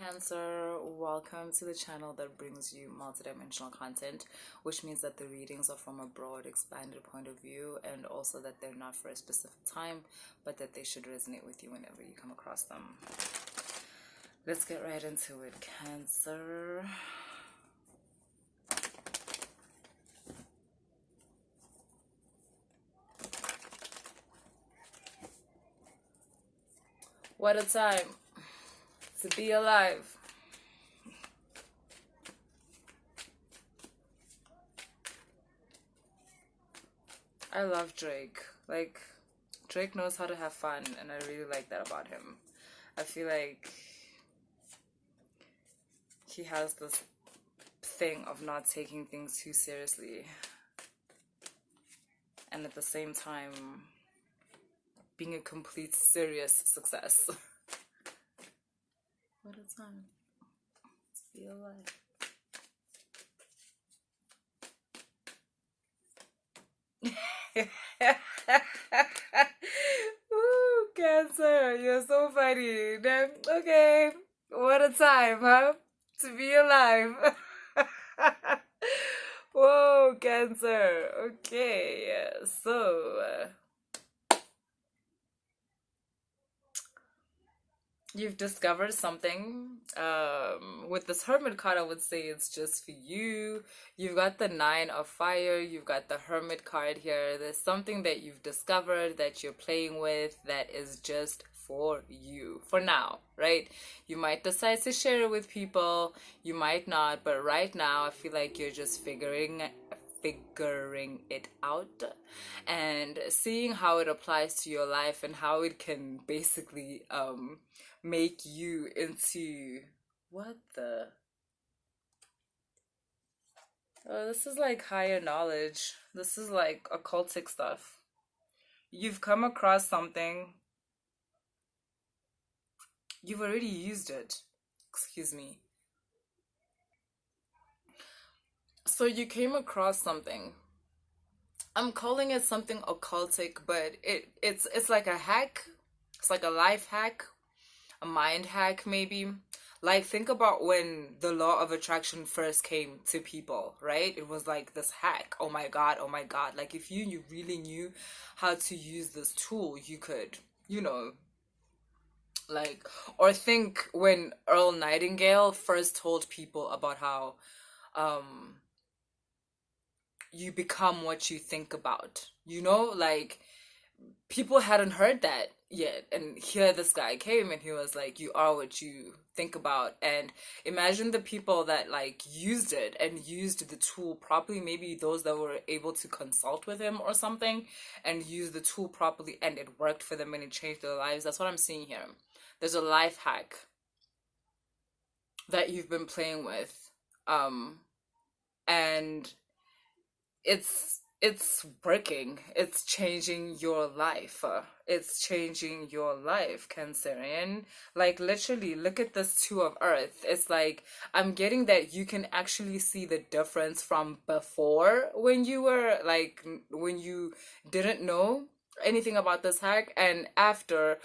Cancer, welcome to the channel that brings you multidimensional content, which means that the readings are from a broad, expanded point of view, and also that they're not for a specific time, but that they should resonate with you whenever you come across them. Let's get right into it, Cancer. What a time to be alive. I love Drake. Like, Drake knows how to have fun, and I really like that about him. I feel like he has this thing of not taking things too seriously, and at the same time being a complete serious success. What a time to be alive. Ooh, Cancer, you're so funny. Okay, what a time, huh? To be alive. Whoa, Cancer. Okay, so you've discovered something. With this Hermit card, I would say it's just for you. You've got the Nine of Fire. You've got the Hermit card here. There's something that you've discovered that you're playing with that is just for you for now, right? You might decide to share it with people. You might not, but right now I feel like you're just figuring it out and seeing how it applies to your life and how it can basically make you into what the this is like higher knowledge. This is like occultic stuff. You've come across something, you've already used it. Excuse me. So you came across something. I'm calling it something occultic, but it's like a hack. It's like a life hack, a mind hack maybe. Like, think about when the law of attraction first came to people, right? It was like this hack. Oh my God, oh my God. Like, if you really knew how to use this tool, you could, like, or think when Earl Nightingale first told people about how you become what you think about, like, people hadn't heard that yet, and here this guy came and he was like, you are what you think about. And imagine the people that like used it and used the tool properly, maybe those that were able to consult with him or something and use the tool properly, and it worked for them and it changed their lives. That's what I'm seeing here. There's a life hack that you've been playing with, and it's working. It's changing your life. It's changing your life, Cancerian. Like, literally, look at this Two of Earth. It's like, I'm getting that you can actually see the difference from before, when you were like, when you didn't know anything about this hack, and after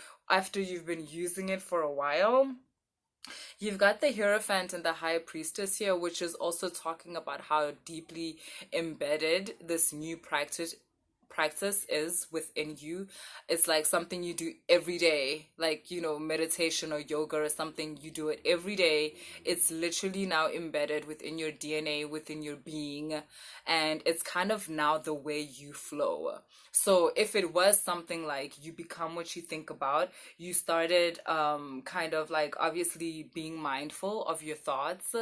you've been using it for a while. You've got the Hierophant and the High Priestess here, which is also talking about how deeply embedded this new practice is within you. It's like something you do every day, like, meditation or yoga or something. You do it every day. It's literally now embedded within your DNA, within your being, and it's kind of now the way you flow. So if it was something like you become what you think about, you started kind of like obviously being mindful of your thoughts,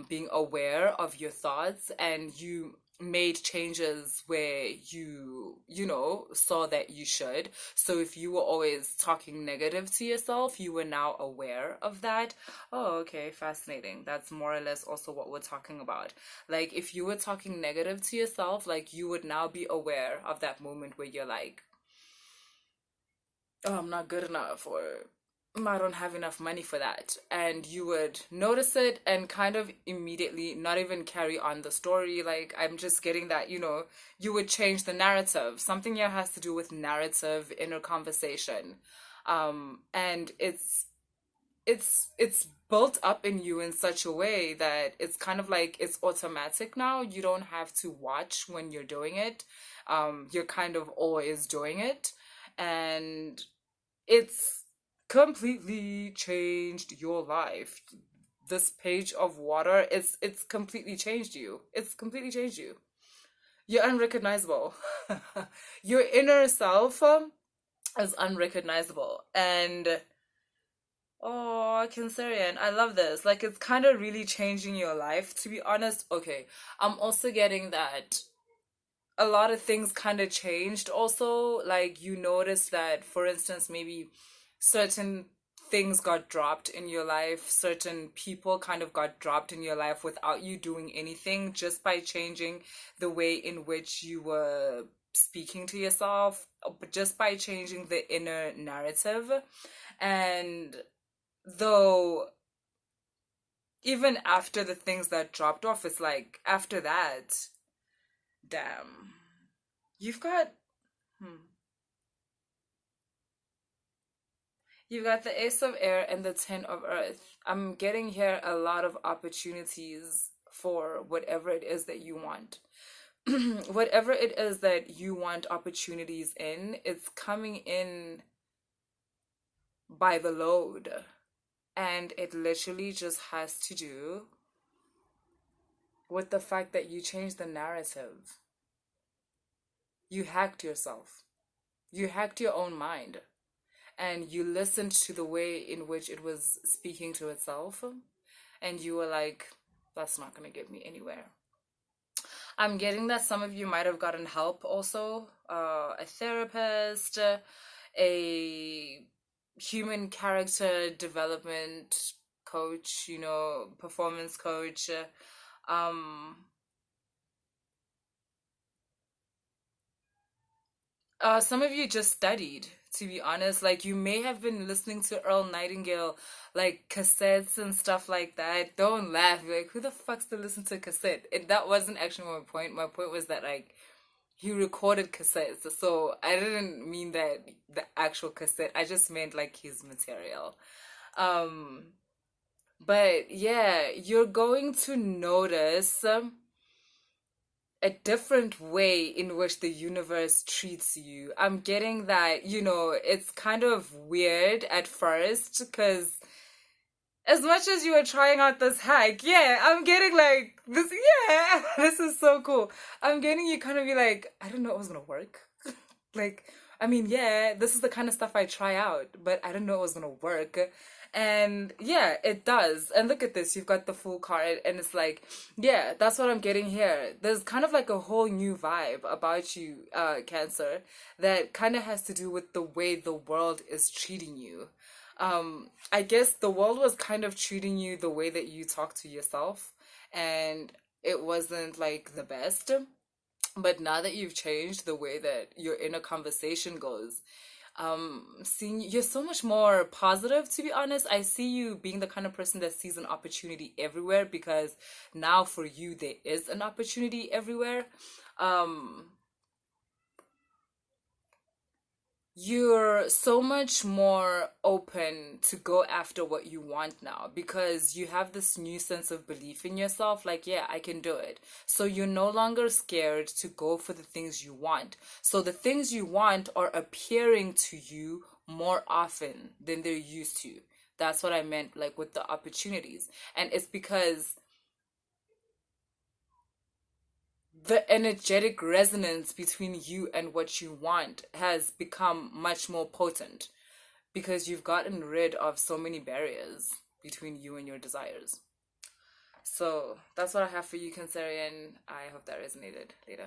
being aware of your thoughts, and you made changes where you saw that you should. So if you were always talking negative to yourself, you were now aware of that. Oh, okay, fascinating. That's more or less also what we're talking about. Like, if you were talking negative to yourself, like, you would now be aware of that moment where you're like, oh, I'm not good enough, or I don't have enough money for that. And you would notice it and kind of immediately not even carry on the story. Like, I'm just getting that, you would change the narrative. Something here has to do with narrative, inner conversation. And it's it's built up in you in such a way that it's kind of like it's automatic now. You don't have to watch when you're doing it. You're kind of always doing it, and it's completely changed your life. This page of water, it's completely changed you. It's completely changed you. You're unrecognizable. Your inner self is unrecognizable. And oh, Cancerian, I love this. Like, it's kind of really changing your life, to be honest. Okay, I'm also getting that a lot of things kind of changed also. Like, you notice that, for instance, maybe certain things got dropped in your life, certain people kind of got dropped in your life without you doing anything, just by changing the way in which you were speaking to yourself, just by changing the inner narrative. And though, even after the things that dropped off, it's like after that, damn, you've got hmm, you've got the Ace of Air and the Ten of Earth. I'm getting here a lot of opportunities for whatever it is that you want. Whatever it is that you want opportunities in, it's coming in by the load. And it literally just has to do with the fact that you changed the narrative. You hacked yourself. You hacked your own mind. And you listened to the way in which it was speaking to itself. And you were like, that's not going to get me anywhere. I'm getting that some of you might have gotten help also. A therapist, a human character development coach, performance coach. Um, some of you just studied, to be honest. Like, you may have been listening to Earl Nightingale, like, cassettes and stuff like that. Don't laugh. You're like, who the fuck's to listen to a cassette? That wasn't actually my point. My point was that, like, he recorded cassettes. So I didn't mean that the actual cassette. I just meant, like, his material. Um, but yeah, you're going to notice a different way in which the universe treats you. I'm getting that, it's kind of weird at first because as much as you are trying out this hack, yeah, I'm getting like this, yeah, this is so cool. I'm getting you kind of be like, I didn't know it was gonna work. Like, I mean, yeah, this is the kind of stuff I try out, but I didn't know it was gonna work. And yeah, it does. And look at this, you've got the full card, and it's like, yeah, that's what I'm getting here. There's kind of like a whole new vibe about you, Cancer, that kind of has to do with the way the world is treating you. I guess the world was kind of treating you the way that you talk to yourself, and it wasn't like the best. But now that you've changed the way that your inner conversation goes, seeing you're so much more positive, to be honest. I see you being the kind of person that sees an opportunity everywhere, because now for you there is an opportunity everywhere. Um, you're so much more open to go after what you want now, because you have this new sense of belief in yourself, like, yeah, I can do it. So you're no longer scared to go for the things you want. So the things you want are appearing to you more often than they're used to. That's what I meant, like, with the opportunities. And it's because the energetic resonance between you and what you want has become much more potent, because you've gotten rid of so many barriers between you and your desires. So that's what I have for you, Cancerian. I hope that resonated later.